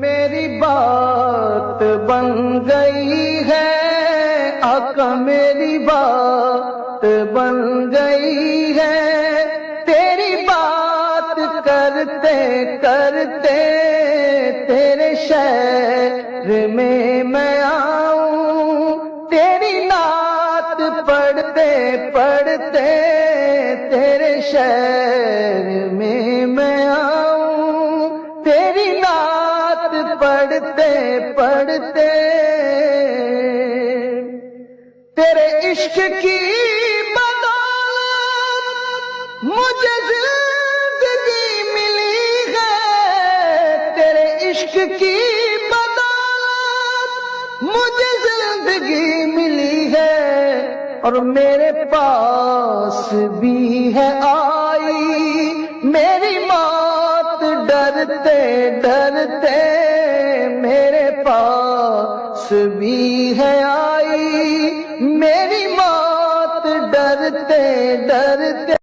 میری بات بن گئی ہے آقا، میری بات بن گئی ہے، تیری بات کرتے کرتے تیرے شہر میں آؤں، تیری نعت پڑھتے پڑھتے تیرے شہر میں آؤں، تیری نعت پڑھتے پڑھتے تیرے عشق کی بدولت مجھے زندگی ملی ہے، تیرے عشق کی بدولت مجھے زندگی ملی ہے، اور میرے پاس بھی ہے آئی میری موت ڈرتے ڈرتے، میرے پاس بھی ہے آئی میری موت ڈرتے ڈرتے۔